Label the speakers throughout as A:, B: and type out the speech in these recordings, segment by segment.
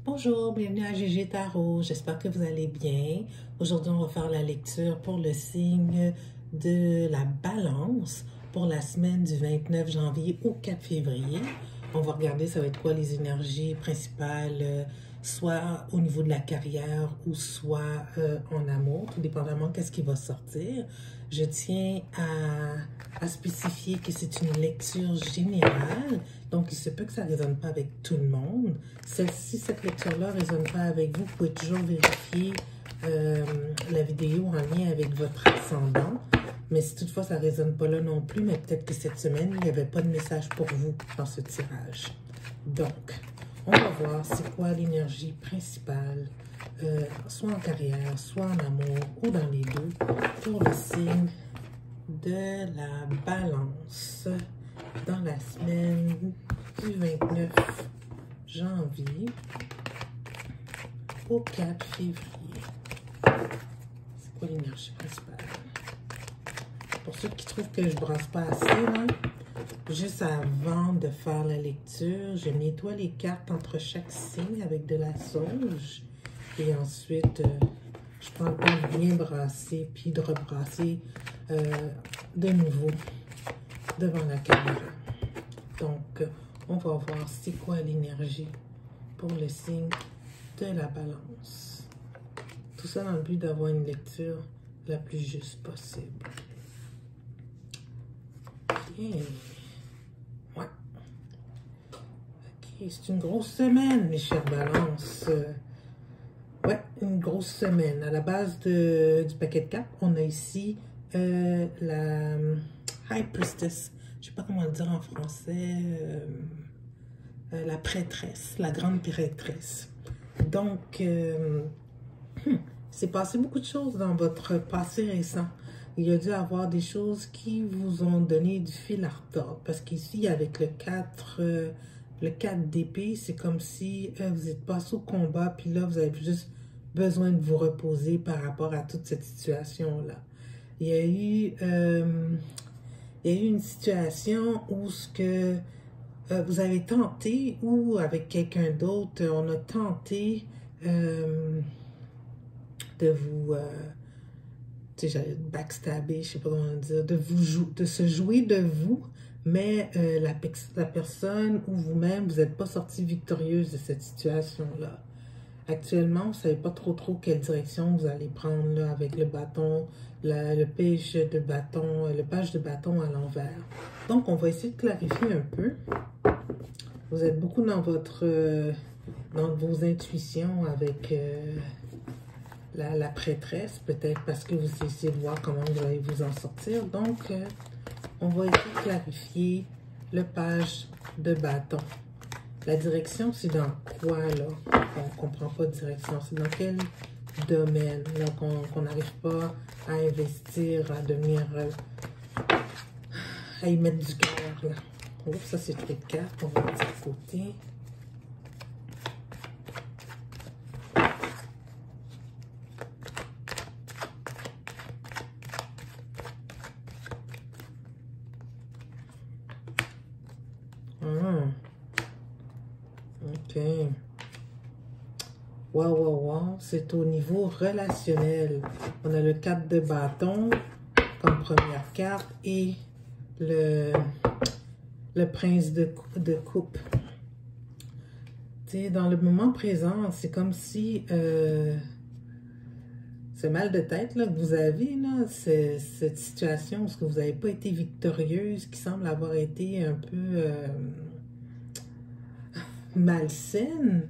A: Bonjour, bienvenue à GG Tarot. J'espère que vous allez bien. Aujourd'hui, on va faire la lecture pour le signe de la Balance pour la semaine du 29 janvier au 4 février. On va regarder ça va être quoi les énergies principales, soit au niveau de la carrière ou soit en amour, tout dépendamment qu'est-ce qui va sortir. Je tiens à spécifier que c'est une lecture générale, donc il se peut que ça ne résonne pas avec tout le monde. Si cette lecture-là ne résonne pas avec vous, vous pouvez toujours vérifier la vidéo en lien avec votre ascendant. Mais si toutefois ça ne résonne pas là non plus, mais peut-être que cette semaine, il n'y avait pas de message pour vous dans ce tirage. Donc, on va voir c'est quoi l'énergie principale, soit en carrière, soit en amour ou dans les deux, pour le signe de la Balance dans la semaine du 29 janvier au 4 février. C'est quoi l'énergie principale? Pour ceux qui trouvent que je ne brasse pas assez, là, juste avant de faire la lecture, je nettoie les cartes entre chaque signe avec de la sauge. Et ensuite, je prends le temps de bien brasser, puis de rebrasser de nouveau devant la caméra. Donc, on va voir c'est quoi l'énergie pour le signe de la Balance. Tout ça dans le but d'avoir une lecture la plus juste possible. Ok. Ouais. Ok, c'est une grosse semaine, mes chers Balances. Ouais, une grosse semaine. À la base du paquet de cartes, on a ici la High Priestess. Je ne sais pas comment le dire en français. La prêtresse, la grande prêtresse. Donc, c'est passé beaucoup de choses dans votre passé récent. Il y a dû avoir des choses qui vous ont donné du fil à retordre. Parce qu'ici, avec le 4 d'épée, c'est comme si vous êtes passé au combat, puis là, vous avez juste besoin de vous reposer par rapport à toute cette situation-là. Il y a eu une situation où ce que vous avez tenté, ou avec quelqu'un d'autre, on a tenté de vous, j'allais backstabber, je sais pas comment dire, de se jouer de vous, mais la personne ou vous-même, vous n'êtes pas sorti victorieuse de cette situation-là. Actuellement, vous ne savez pas trop quelle direction vous allez prendre là, avec le bâton, le page de bâton à l'envers. Donc, on va essayer de clarifier un peu. Vous êtes beaucoup dans vos intuitions avec la prêtresse, peut-être parce que vous essayez de voir comment vous allez vous en sortir. Donc, on va essayer de clarifier le page de bâton. La direction, c'est dans quoi, là? On ne comprend pas de direction. C'est dans quel domaine, là, qu'on n'arrive pas à investir, à devenir... à y mettre du cœur, là. Oups, ça, c'est trop de cartes. On va mettre ça de côté. OK. Wow. C'est au niveau relationnel. On a le 4 de bâton comme première carte et le prince de coupe. Tu sais, dans le moment présent, c'est comme si ce mal de tête là, que vous avez, là, cette situation où vous n'avez pas été victorieuse, qui semble avoir été un peu malsaine,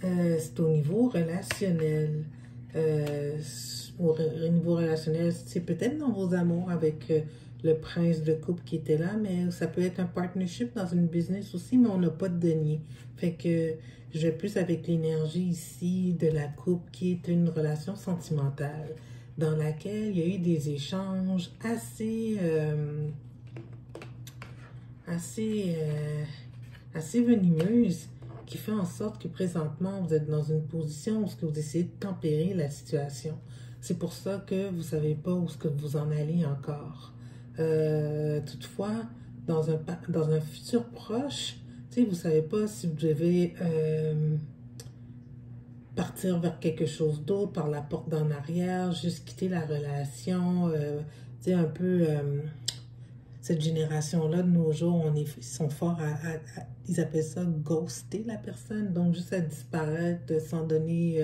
A: c'est au niveau relationnel. Au niveau relationnel, c'est peut-être dans vos amours avec le prince de coupe qui était là, mais ça peut être un partnership dans une business aussi, mais on n'a pas de denier. Fait que je vais plus avec l'énergie ici de la coupe qui est une relation sentimentale dans laquelle il y a eu des échanges assez venimeuses, qui fait en sorte que présentement, vous êtes dans une position où vous essayez de tempérer la situation. C'est pour ça que vous ne savez pas où vous en allez encore. Toutefois, dans un futur proche, vous ne savez pas si vous devez partir vers quelque chose d'autre par la porte d'en arrière, juste quitter la relation, tu sais, un peu cette génération-là de nos jours, ils sont forts ils appellent ça ghoster la personne, donc juste à disparaître sans donner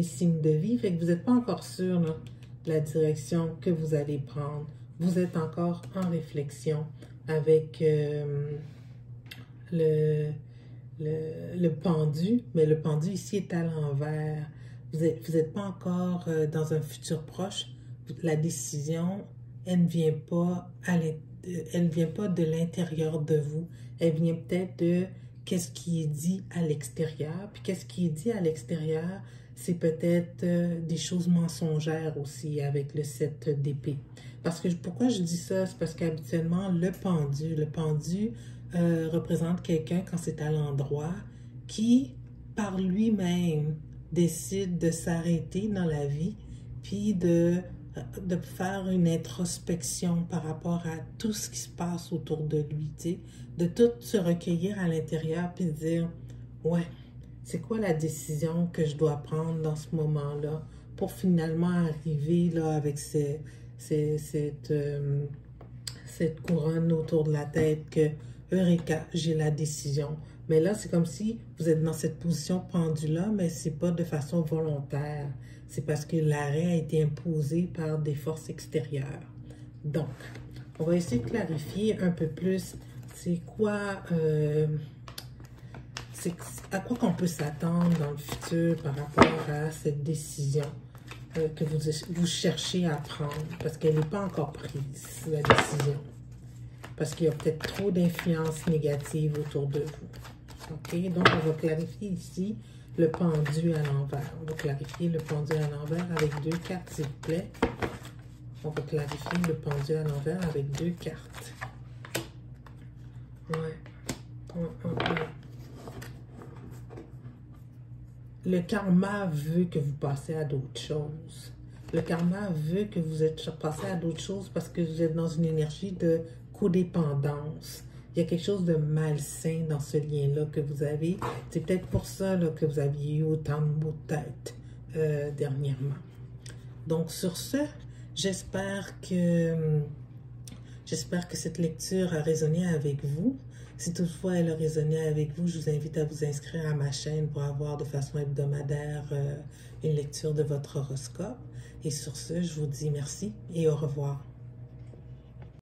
A: signe de vie. Fait que vous n'êtes pas encore sûr là, de la direction que vous allez prendre. Vous êtes encore en réflexion avec le pendu, mais le pendu ici est à l'envers. Vous êtes pas encore dans un futur proche. La décision, elle ne vient pas elle vient pas de l'intérieur de vous. Elle vient peut-être de qu'est-ce qui est dit à l'extérieur. Puis qu'est-ce qui est dit à l'extérieur, c'est peut-être des choses mensongères aussi avec le 7 d'épée. Parce que pourquoi je dis ça? C'est parce qu'habituellement, le pendu représente quelqu'un quand c'est à l'endroit qui, par lui-même, décide de s'arrêter dans la vie, puis de faire une introspection par rapport à tout ce qui se passe autour de lui, tu sais, de tout se recueillir à l'intérieur, puis de dire, ouais, c'est quoi la décision que je dois prendre dans ce moment-là pour finalement arriver là avec cette couronne autour de la tête que, Eureka, j'ai la décision. Mais là, c'est comme si vous êtes dans cette position pendule-là, mais c'est pas de façon volontaire. C'est parce que l'arrêt a été imposé par des forces extérieures. Donc, on va essayer de clarifier un peu plus c'est quoi, à quoi qu'on peut s'attendre dans le futur par rapport à cette décision que vous cherchez à prendre, parce qu'elle n'est pas encore prise, la décision. Parce qu'il y a peut-être trop d'influences négatives autour de vous. OK? Donc, on va clarifier ici le pendu à l'envers. On va clarifier le pendu à l'envers avec 2 cartes, s'il vous plaît. On va clarifier le pendu à l'envers avec 2 cartes. Ouais. Le karma veut que vous passez à d'autres choses. Le karma veut que vous êtes passé à d'autres choses parce que vous êtes dans une énergie de codépendance. Il y a quelque chose de malsain dans ce lien-là que vous avez. C'est peut-être pour ça là, que vous aviez eu autant de maux de tête dernièrement. Donc, sur ce, j'espère que cette lecture a résonné avec vous. Si toutefois elle a résonné avec vous, je vous invite à vous inscrire à ma chaîne pour avoir de façon hebdomadaire une lecture de votre horoscope. Et sur ce, je vous dis merci et au revoir.